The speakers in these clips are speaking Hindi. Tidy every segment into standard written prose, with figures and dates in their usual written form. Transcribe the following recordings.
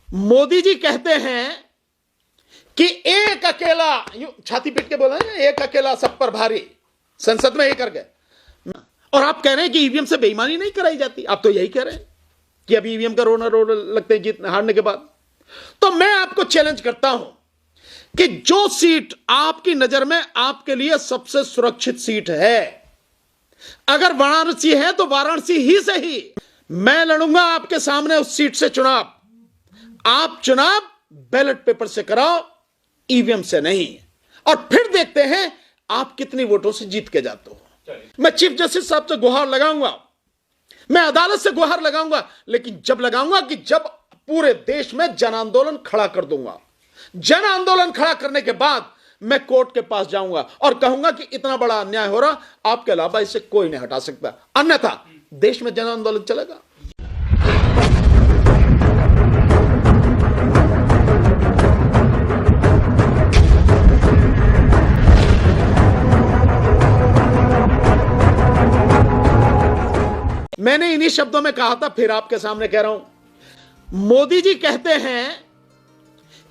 मोदी जी कहते हैं कि एक अकेला, यूं छाती पीट के बोल रहे हैं, एक अकेला सब पर भारी, संसद में ये कर गए। और आप कह रहे हैं कि ईवीएम से बेईमानी नहीं कराई जाती। आप तो यही कह रहे हैं कि अब ईवीएम का रोना लगते हैं जीत हारने के बाद। तो मैं आपको चैलेंज करता हूं कि जो सीट आपकी नजर में आपके लिए सबसे सुरक्षित सीट है, अगर वाराणसी है तो वाराणसी ही सही, मैं लड़ूंगा आपके सामने उस सीट से चुनाव। आप चुनाव बैलेट पेपर से कराओ, ईवीएम से नहीं, और फिर देखते हैं आप कितनी वोटों से जीत के जाते हो। मैं चीफ जस्टिस साहब से गुहार लगाऊंगा, मैं अदालत से गुहार लगाऊंगा, लेकिन जब लगाऊंगा कि जब पूरे देश में जन आंदोलन खड़ा कर दूंगा। जन आंदोलन खड़ा करने के बाद मैं कोर्ट के पास जाऊंगा और कहूंगा कि इतना बड़ा अन्याय हो रहा, आपके अलावा इसे कोई नहीं हटा सकता, अन्यथा देश में जन आंदोलन चलेगा। मैंने इन्हीं शब्दों में कहा था, फिर आपके सामने कह रहा हूं। मोदी जी कहते हैं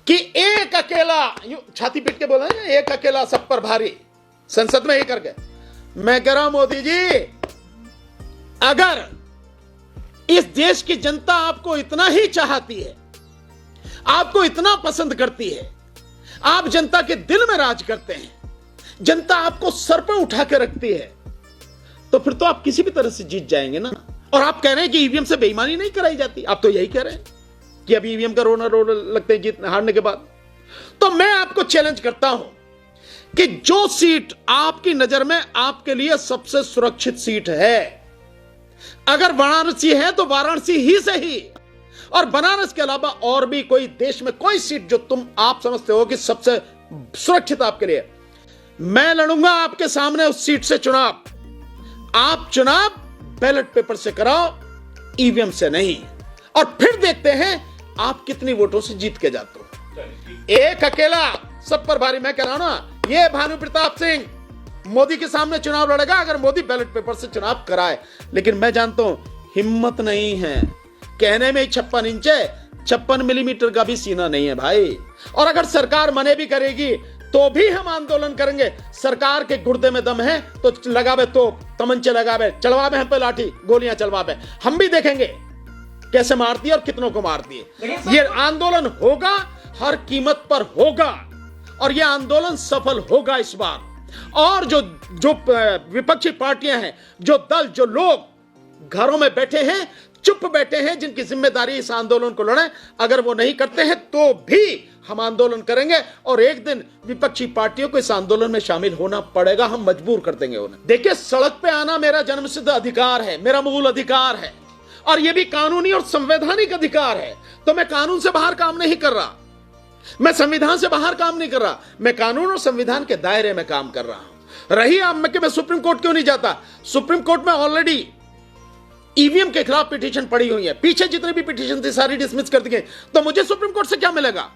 कि एक अकेला, यूं छाती पीट के बोल रहे हैं, एक अकेला सब पर भारी, संसद में ये कर गए। मैं कह रहा हूं मोदी जी, अगर इस देश की जनता आपको इतना ही चाहती है, आपको इतना पसंद करती है, आप जनता के दिल में राज करते हैं, जनता आपको सर पर उठा के रखती है, तो फिर तो आप किसी भी तरह से जीत जाएंगे ना। और आप कह रहे हैं कि ईवीएम से बेईमानी नहीं कराई जाती। आप तो यही कह रहे हैं कि अब ईवीएम का रोना लगते हैं जीत हारने के बाद। तो मैं आपको चैलेंज करता हूं कि जो सीट आपकी नजर में आपके लिए सबसे सुरक्षित सीट है, अगर वाराणसी है तो वाराणसी ही सही, और बनारस के अलावा और भी कोई देश में कोई सीट जो आप समझते हो कि सबसे सुरक्षित आपके लिए, मैं लड़ूंगा आपके सामने उस सीट से चुनाव। आप चुनाव बैलेट पेपर से कराओ, ईवीएम से नहीं, और फिर देखते हैं आप कितनी वोटों से जीत के जाते हो। एक अकेला सब पर भारी, मैं कह रहा हूं ना, ये भानु प्रताप सिंह मोदी के सामने चुनाव लड़ेगा अगर मोदी बैलेट पेपर से चुनाव कराए। लेकिन मैं जानता हूं हिम्मत नहीं है, कहने में ही 56 इंच है, 56 मिलीमीटर का भी सीना नहीं है भाई। और अगर सरकार मने भी करेगी तो भी हम आंदोलन करेंगे। सरकार के गुर्दे में दम है तो लगावे, तो तमंचे लगावे, चलवावे हम पे लाठी, गोलियां चलवावे, हम भी देखेंगे कैसे मारती है और कितनों को मारती है। ये आंदोलन होगा, हर कीमत पर होगा, और ये आंदोलन सफल होगा इस बार। और जो विपक्षी पार्टियां हैं, जो दल, जो लोग घरों में बैठे हैं, चुप बैठे हैं, जिनकी जिम्मेदारी इस आंदोलन को लड़े, अगर वो नहीं करते हैं तो भी हम आंदोलन करेंगे, और एक दिन विपक्षी पार्टियों को इस आंदोलन में शामिल होना पड़ेगा, हम मजबूर कर देंगे उन्हें। देखिए, सड़क पे आना मेरा जन्मसिद्ध अधिकार है, मेरा मूल अधिकार है, और यह भी कानूनी और संवैधानिक अधिकार है। तो मैं कानून से बाहर काम नहीं कर रहा, मैं संविधान से बाहर काम नहीं कर रहा, मैं कानून और संविधान के दायरे में काम कर रहा हूं। रही आप में कि मैं सुप्रीम कोर्ट क्यों नहीं जाता, सुप्रीम कोर्ट में ऑलरेडी ईवीएम के खिलाफ पिटीशन पड़ी हुई है, पीछे जितनी भी पिटीशन थी सारी डिसमिस कर दी गई, तो मुझे सुप्रीम कोर्ट से क्या मिलेगा?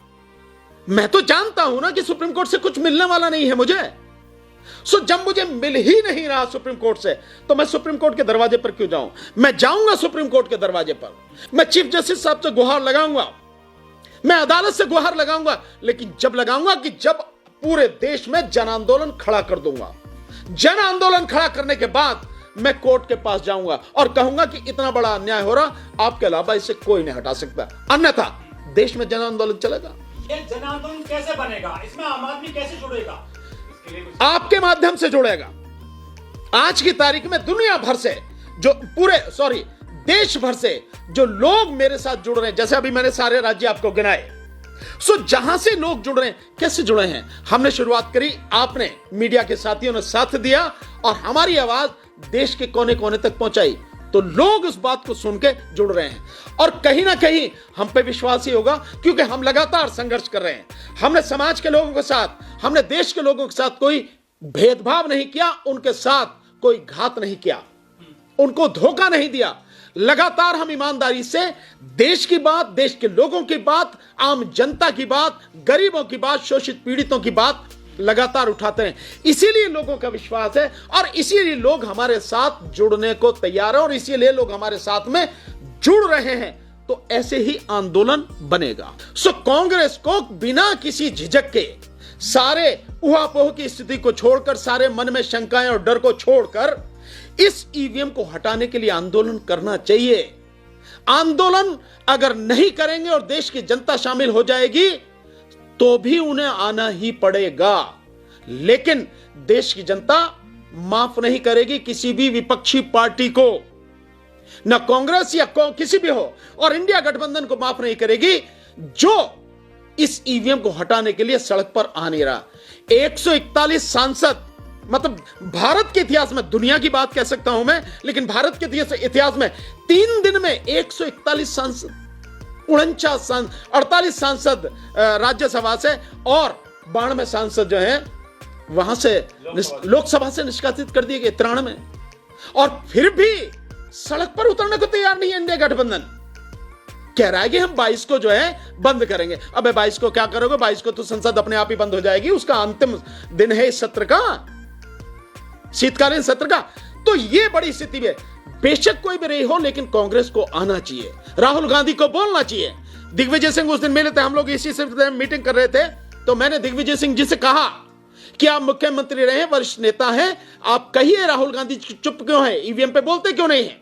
मैं तो जानता हूं ना कि सुप्रीम कोर्ट से कुछ मिलने वाला नहीं है मुझे। सो जब मुझे मिल ही नहीं रहा सुप्रीम कोर्ट से, तो मैं सुप्रीम कोर्ट के दरवाजे पर क्यों जाऊं? मैं जाऊंगा सुप्रीम कोर्ट के दरवाजे पर, मैं चीफ जस्टिस साहब से गुहार लगाऊंगा, मैं अदालत से गुहार लगाऊंगा, लेकिन जब लगाऊंगा कि जब पूरे देश में जन आंदोलन खड़ा कर दूंगा। जन आंदोलन खड़ा करने के बाद मैं कोर्ट के पास जाऊंगा और कहूंगा कि इतना बड़ा अन्याय हो रहा, आपके अलावा इसे कोई नहीं हटा सकता, अन्यथा देश में जन आंदोलन चलेगा। ये जन आंदोलन कैसे बनेगा? इसमें आम आदमी कैसे जुड़ेगा? आपके माध्यम से जुड़ेगा। आज की तारीख में दुनिया भर से जो देश भर से जो लोग मेरे साथ जुड़ रहे हैं, जैसे अभी मैंने सारे राज्य आपको गिनाए, जहां से लोग जुड़ रहे हैं, कैसे जुड़े हैं? हमने शुरुआत करी, आपने मीडिया के साथियों ने साथ दिया और हमारी आवाज देश के कोने कोने तक पहुंचाई, तो लोग उस बात को सुन के जुड़ रहे हैं। और कहीं ना कहीं हम पे विश्वास ही होगा, क्योंकि हम लगातार संघर्ष कर रहे हैं। हमने समाज के लोगों के साथ, हमने देश के लोगों के साथ कोई भेदभाव नहीं किया, उनके साथ कोई घात नहीं किया, उनको धोखा नहीं दिया। लगातार हम ईमानदारी से देश की बात, देश के लोगों की बात, आम जनता की बात, गरीबों की बात, शोषित पीड़ितों की बात लगातार उठाते हैं। इसीलिए लोगों का विश्वास है और इसीलिए लोग हमारे साथ जुड़ने को तैयार हैं और इसीलिए लोग हमारे साथ में जुड़ रहे हैं। तो ऐसे ही आंदोलन बनेगा। सो कांग्रेस को बिना किसी झिझक के सारे उहापोह की स्थिति को छोड़कर, सारे मन में शंकाएं और डर को छोड़कर इस ईवीएम को हटाने के लिए आंदोलन करना चाहिए। आंदोलन अगर नहीं करेंगे और देश की जनता शामिल हो जाएगी तो भी उन्हें आना ही पड़ेगा, लेकिन देश की जनता माफ नहीं करेगी किसी भी विपक्षी पार्टी को, न कांग्रेस या किसी भी हो, और इंडिया गठबंधन को माफ नहीं करेगी जो इस ईवीएम को हटाने के लिए सड़क पर आ नहीं रहा। 141 सांसद, मतलब भारत के इतिहास में, दुनिया की बात कह सकता हूं मैं, लेकिन भारत के इतिहास में 3 दिन में 141 सांसद, 48 सांसद राज्यसभा से और 92 सांसद जो हैं वहां से लोकसभा से निष्कासित कर दिए गए 93 में, और फिर भी सड़क पर उतरने को तैयार नहीं है इंडिया गठबंधन। कह रहा है कि हम 22 को जो है बंद करेंगे। अबे 22 को क्या करोगे? 22 को तो संसद अपने आप ही बंद हो जाएगी, उसका अंतिम दिन है इस सत्र का, शीतकालीन सत्र का। तो ये बड़ी स्थिति है। बेशक कोई भी रही हो, लेकिन कांग्रेस को आना चाहिए, राहुल गांधी को बोलना चाहिए। दिग्विजय सिंह उस दिन मिले थे, हम लोग इसी से मीटिंग कर रहे थे, तो मैंने दिग्विजय सिंह जी से कहा कि आप मुख्यमंत्री रहे, वरिष्ठ नेता हैं, आप कहिए राहुल गांधी चुप क्यों है, ईवीएम पे बोलते क्यों नहीं है?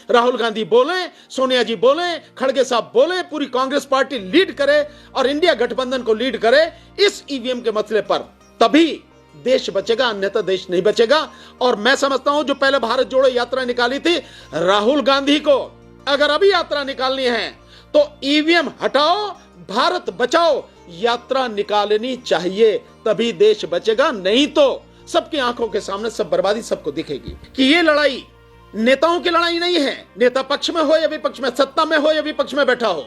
राहुल गांधी बोले, सोनिया जी बोले, खड़गे साहब बोले, पूरी कांग्रेस पार्टी लीड करे और इंडिया गठबंधन को लीड करे इस ईवीएम के मसले पर, तभी देश बचेगा, अन्यथा देश नहीं बचेगा। और मैं समझता हूं जो पहले भारत जोड़ो यात्रा निकाली थी, राहुल गांधी को अगर अभी यात्रा निकालनी है तो ईवीएम हटाओ, भारत बचाओ यात्रा निकालनी चाहिए, तभी देश बचेगा। नहीं तो सबकी आंखों के सामने सब बर्बादी सबको दिखेगी। कि ये लड़ाई नेताओं की लड़ाई नहीं है, नेता पक्ष में हो या विपक्ष में, सत्ता में हो या विपक्ष में बैठा हो,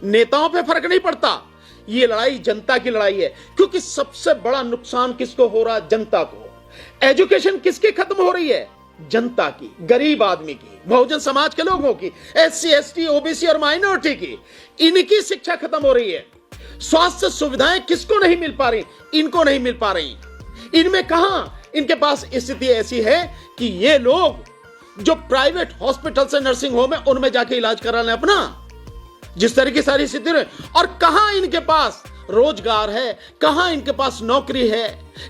नेताओं पे फर्क नहीं पड़ता। ये लड़ाई जनता की लड़ाई है, क्योंकि सबसे बड़ा नुकसान किसको हो रहा है? जनता को। एजुकेशन किसकी खत्म हो रही है? जनता की, गरीब आदमी की, बहुजन समाज के लोगों की, SC ST OBC और माइनॉरिटी की, इनकी शिक्षा खत्म हो रही है। स्वास्थ्य सुविधाएं किसको नहीं मिल पा रही? इनको नहीं मिल पा रही। इनमें कहां इनके पास स्थिति ऐसी है कि ये लोग जो प्राइवेट हॉस्पिटल से नर्सिंग होम है उनमें जाके इलाज करा लें अपना, जिस तरह की सारी स्थिति है। और कहां इनके पास रोजगार है, कहां इनके पास नौकरी है,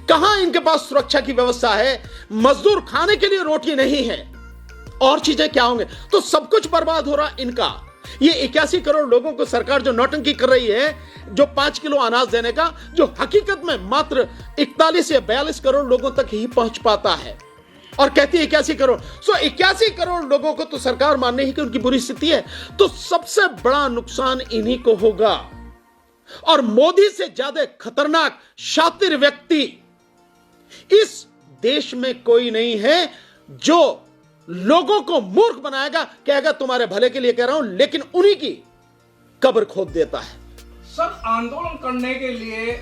कहां इनके पास सुरक्षा की व्यवस्था है, मजदूर खाने के लिए रोटी नहीं है, और चीजें क्या होंगे? तो सब कुछ बर्बाद हो रहा इनका। ये 81 करोड़ लोगों को सरकार जो नौटंकी कर रही है, जो 5 किलो अनाज देने का, जो हकीकत में मात्र 41 या 42 करोड़ लोगों तक ही पहुंच पाता है, और कहती है 81 करोड़। सो 81 करोड़ लोगों को तो सरकार मानने ही कि उनकी बुरी स्थिति है, तो सबसे बड़ा नुकसान इन्हीं को होगा। और मोदी से ज्यादा खतरनाक शातिर व्यक्ति इस देश में कोई नहीं है, जो लोगों को मूर्ख बनाएगा, कहेगा तुम्हारे भले के लिए कह रहा हूं, लेकिन उन्हीं की कब्र खोद देता है। सर, आंदोलन करने के लिए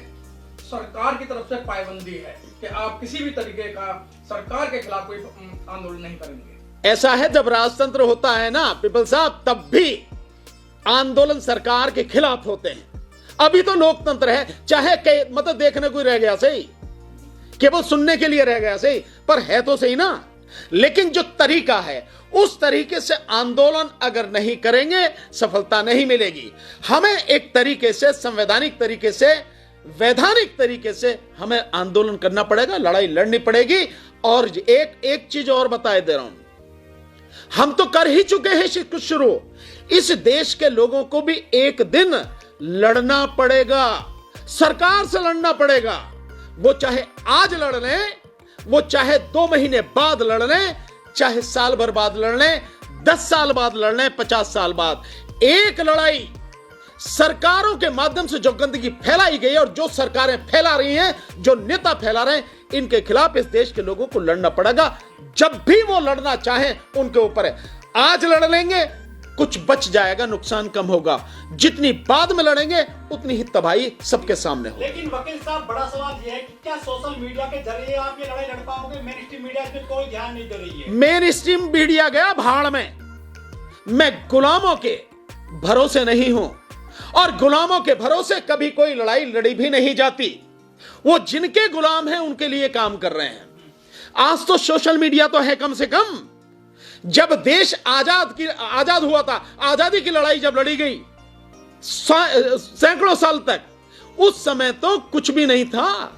सरकार की तरफ से पाबंदी है कि आप किसी भी तरीके का सरकार के खिलाफ कोई आंदोलन नहीं करेंगे। ऐसा है, जब राजतंत्र होता है ना पीपल साहब, तब भी आंदोलन सरकार के खिलाफ होते हैं। अभी तो लोकतंत्र है, चाहे मतलब देखने को रह गया सही, केवल सुनने के लिए रह गया सही, पर है तो सही ना। लेकिन जो तरीका है, उस तरीके से आंदोलन अगर नहीं करेंगे सफलता नहीं मिलेगी। हमें एक तरीके से, संवैधानिक तरीके से, वैधानिक तरीके से हमें आंदोलन करना पड़ेगा, लड़ाई लड़नी पड़ेगी। और एक चीज और बताए दे रहा हूं, हम तो कर ही चुके हैं कुछ शुरू। इस देश के लोगों को भी एक दिन लड़ना पड़ेगा, सरकार से लड़ना पड़ेगा। वो चाहे आज लड़ लें, वो चाहे 2 महीने बाद लड़ लें, चाहे साल भर बाद लड़ लें, 10 साल बाद लड़ लें, 50 साल बाद। एक लड़ाई सरकारों के माध्यम से जो गंदगी फैलाई गई है और जो सरकारें फैला रही हैं, जो नेता फैला रहे हैं, इनके खिलाफ इस देश के लोगों को लड़ना पड़ेगा। जब भी वो लड़ना चाहें उनके ऊपर है। आज लड़ लेंगे कुछ बच जाएगा, नुकसान कम होगा। जितनी बाद में लड़ेंगे उतनी ही तबाही सबके सामने होगी। लेकिन वकील साहब, बड़ा सवाल यह है कि क्या सोशल मीडिया के जरिए आप ये लड़ाई लड़ पाओगे? मेन स्ट्रीम मीडिया इस पर कोई ध्यान नहीं दे रही है। मेन स्ट्रीम मीडिया गया भाड़ में। मैं गुलामों के भरोसे नहीं हूं, और गुलामों के भरोसे कभी कोई लड़ाई लड़ी भी नहीं जाती। वो जिनके गुलाम हैं उनके लिए काम कर रहे हैं। आज तो सोशल मीडिया तो है कम से कम, जब देश आजाद हुआ था, आजादी की लड़ाई जब लड़ी गई सैकड़ों साल तक, उस समय तो कुछ भी नहीं था।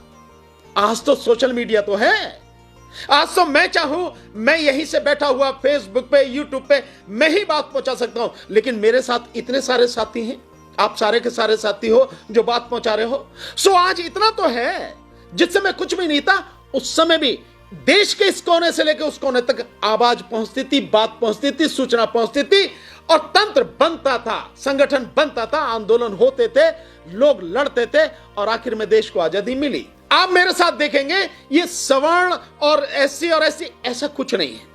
आज तो सोशल मीडिया तो है। आज तो मैं चाहूं, मैं यहीं से बैठा हुआ फेसबुक पे, यूट्यूब पे मैं ही बात पहुंचा सकता हूं, लेकिन मेरे साथ इतने सारे साथी हैं, आप सारे के सारे साथी हो जो बात पहुंचा रहे हो। सो आज इतना तो है, जिस समय कुछ भी नहीं था उस समय भी देश के इस कोने से लेकर उस कोने तक आवाज पहुंचती थी, बात पहुंचती थी, सूचना पहुंचती थी, और तंत्र बनता था, संगठन बनता था, आंदोलन होते थे, लोग लड़ते थे, और आखिर में देश को आजादी मिली। आप मेरे साथ देखेंगे ये सवर्ण और एससी और एससी ऐसा कुछ नहीं है।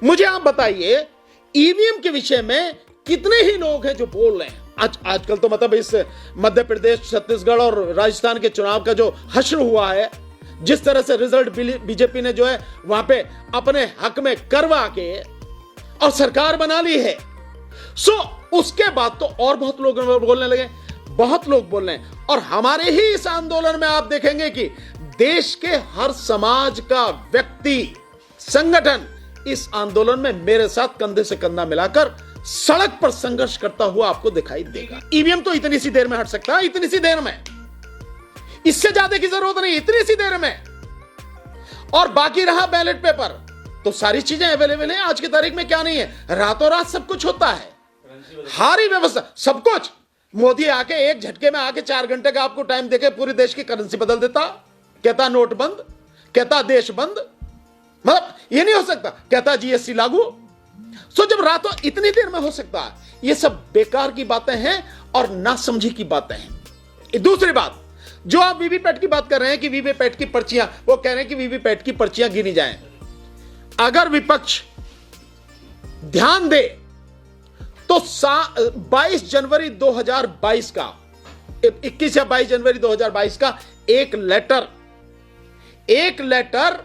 मुझे आप बताइए ईवीएम के विषय में कितने ही लोग हैं जो बोल रहे हैं। आजकल तो मतलब इस मध्य प्रदेश, छत्तीसगढ़ और राजस्थान के चुनाव का जो हश्र हुआ है, जिस तरह से रिजल्ट बीजेपी ने जो है वहां पे अपने हक में करवा के और सरकार बना ली है, सो उसके बाद तो और बहुत लोग बोलने लगे, बहुत लोग बोल रहे हैं। और हमारे ही इस आंदोलन में आप देखेंगे कि देश के हर समाज का व्यक्ति, संगठन इस आंदोलन में मेरे साथ कंधे से कंधा मिलाकर सड़क पर संघर्ष करता हुआ आपको दिखाई देगा। ईवीएम तो इतनी सी देर में हट सकता है, इतनी सी देर में, इससे ज्यादा की जरूरत नहीं, इतनी सी देर में। और बाकी रहा बैलेट पेपर, तो सारी चीजें अवेलेबल हैं। आज की तारीख में क्या नहीं है, रातों रात सब कुछ होता है, हारी व्यवस्था, सब कुछ। मोदी आके एक झटके में आके 4 घंटे का आपको टाइम देके पूरे देश की करेंसी बदल देता, कहता नोट बंद, कहता देश बंद, मतलब ये नहीं हो सकता, कहता जीएसटी लागू। सो जब रातों इतनी देर में हो सकता है, ये सब बेकार की बातें हैं और नासमझी की बातें हैं। दूसरी बात, जो आप वीवीपैट की बात कर रहे हैं कि वीवीपैट की पर्चियां, वो कह रहे हैं कि वीवीपैट की पर्चियां गिनी जाएं। अगर विपक्ष ध्यान दे तो 22 जनवरी 2022 का, 21 या 22 जनवरी 2022 का एक letter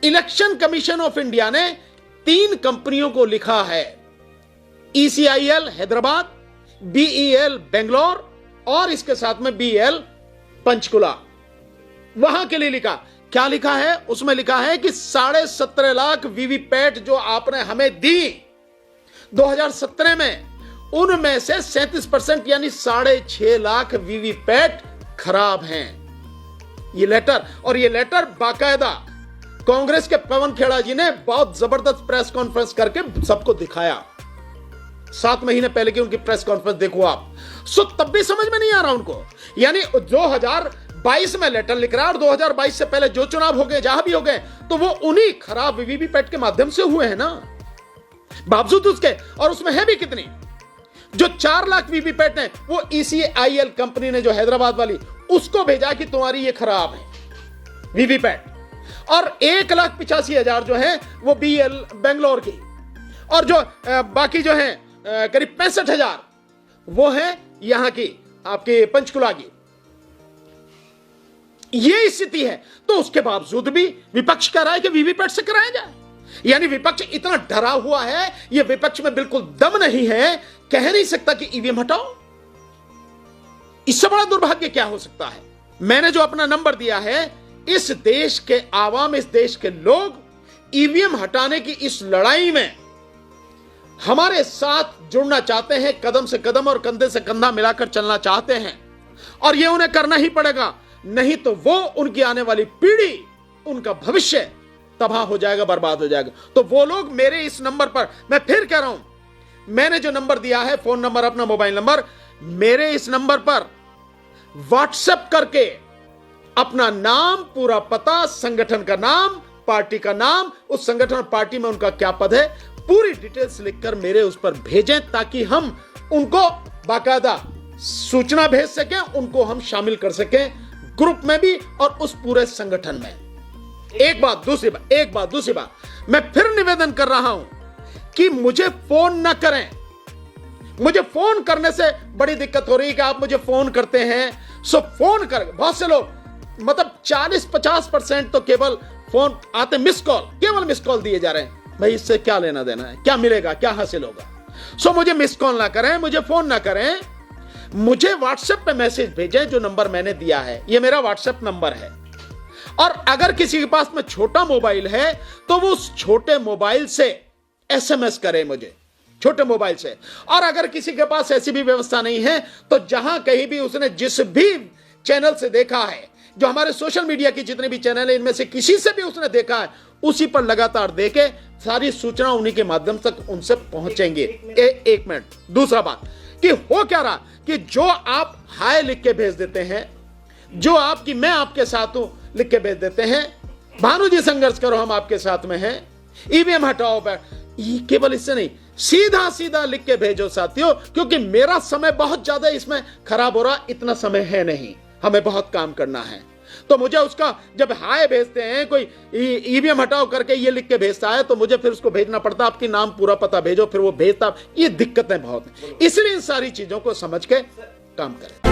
election commission of India ने 3 कंपनियों को लिखा है, ECIL हैदराबाद, BEL बेंगलोर और इसके साथ में BEL पंचकुला, वहां के लिए लिखा। क्या लिखा है उसमें? लिखा है कि 17.5 लाख वीवीपैट जो आपने हमें दी 2017 में, उनमें से 37% यानी 6.5 लाख वीवीपैट खराब हैं। ये लेटर, और ये लेटर बाकायदा कांग्रेस के पवन खेड़ा जी ने बहुत जबरदस्त प्रेस कॉन्फ्रेंस करके सबको दिखाया। 7 महीने पहले की उनकी प्रेस कॉन्फ्रेंस देखो आप। सो तब भी समझ में नहीं आ रहा उनको, यानी 2022 में लेटर लिख रहा है और 2022 से पहले जो चुनाव हो गए, जहां भी हो गए, तो वो उन्हीं खराब वीवीपैट के माध्यम से हुए हैं ना, बावजूद उसके। और उसमें है भी कितनी, जो 4 लाख वीवीपैट है वो ECIL कंपनी ने, जो हैदराबाद वाली, उसको भेजा कि तुम्हारी ये खराब है वीवीपैट, और 1,85,000 जो है वो BEL बेंगलोर की, और जो बाकी जो है करीब 65,000 वो है यहां की आपके पंचकुला की। ये स्थिति है, तो उसके बावजूद भी विपक्ष कह रहा है कि वीवीपैट से कराया जाए। यानी विपक्ष इतना डरा हुआ है, ये विपक्ष में बिल्कुल दम नहीं है, कह नहीं सकता कि ईवीएम हटाओ। इससे बड़ा दुर्भाग्य क्या हो सकता है? मैंने जो अपना नंबर दिया है, इस देश के आवाम, इस देश के लोग ईवीएम हटाने की इस लड़ाई में हमारे साथ जुड़ना चाहते हैं, कदम से कदम और कंधे से कंधा मिलाकर चलना चाहते हैं, और यह उन्हें करना ही पड़ेगा, नहीं तो वो, उनकी आने वाली पीढ़ी, उनका भविष्य तबाह हो जाएगा, बर्बाद हो जाएगा। तो वो लोग मेरे इस नंबर पर, मैं फिर कह रहा हूं, मैंने जो नंबर दिया है, फोन नंबर, अपना मोबाइल नंबर, मेरे इस नंबर पर व्हाट्सएप करके अपना नाम, पूरा पता, संगठन का नाम, पार्टी का नाम, उस संगठन और पार्टी में उनका क्या पद है, पूरी डिटेल्स लिखकर मेरे उस पर भेजें, ताकि हम उनको बाकायदा सूचना भेज सकें, उनको हम शामिल कर सकें ग्रुप में भी और उस पूरे संगठन में। एक बात, दूसरी बात, मैं फिर निवेदन कर रहा हूं कि मुझे फोन ना करें। मुझे फोन करने से बड़ी दिक्कत हो रही है कि आप मुझे फोन करते हैं, सो फोन कर, बहुत से लोग, मतलब 40-50% तो केवल फोन आते, मिस कॉल, केवल मिस कॉल दिए जा रहे हैं। भाई इससे क्या लेना देना है, क्या मिलेगा, क्या हासिल होगा? सो मुझे मिस कॉल ना करें, मुझे फोन ना करें, मुझे व्हाट्सएप पे मैसेज भेजें, जो नंबर मैंने दिया है, ये मेरा व्हाट्सएप नंबर है। और अगर किसी के पास में छोटा मोबाइल है, तो वो उस छोटे मोबाइल से एसएमएस करें मुझे छोटे मोबाइल से। और अगर किसी के पास ऐसी भी व्यवस्था नहीं है तो जहां कहीं भी उसने जिस भी चैनल से देखा है, जो हमारे सोशल मीडिया की जितने भी चैनल है, इनमें से किसी से भी उसने देखा है, उसी पर लगातार देके सारी सूचना उन्हीं के माध्यम तक उनसे पहुंचेंगे। एक मिनट, दूसरा बात कि हो क्या रहा कि जो आप हाय लिख के भेज देते हैं, जो आपकी मैं आपके साथ हूं लिख के भेज देते हैं, भानु जी संघर्ष करो हम आपके साथ में हैं, ईवीएम हटाओ, ये केवल इससे नहीं, सीधा सीधा लिख के भेजो साथियों, क्योंकि मेरा समय बहुत ज्यादा इसमें खराब हो रहा, इतना समय है नहीं, हमें बहुत काम करना है। तो मुझे उसका जब हाय भेजते हैं, कोई ईवीएम हटाओ करके ये लिख के भेजता है, तो मुझे फिर उसको भेजना पड़ता, आपकी नाम पूरा पता भेजो, फिर वो भेजता, ये दिक्कतें बहुत हैं। इसलिए इन सारी चीजों को समझ के काम करें।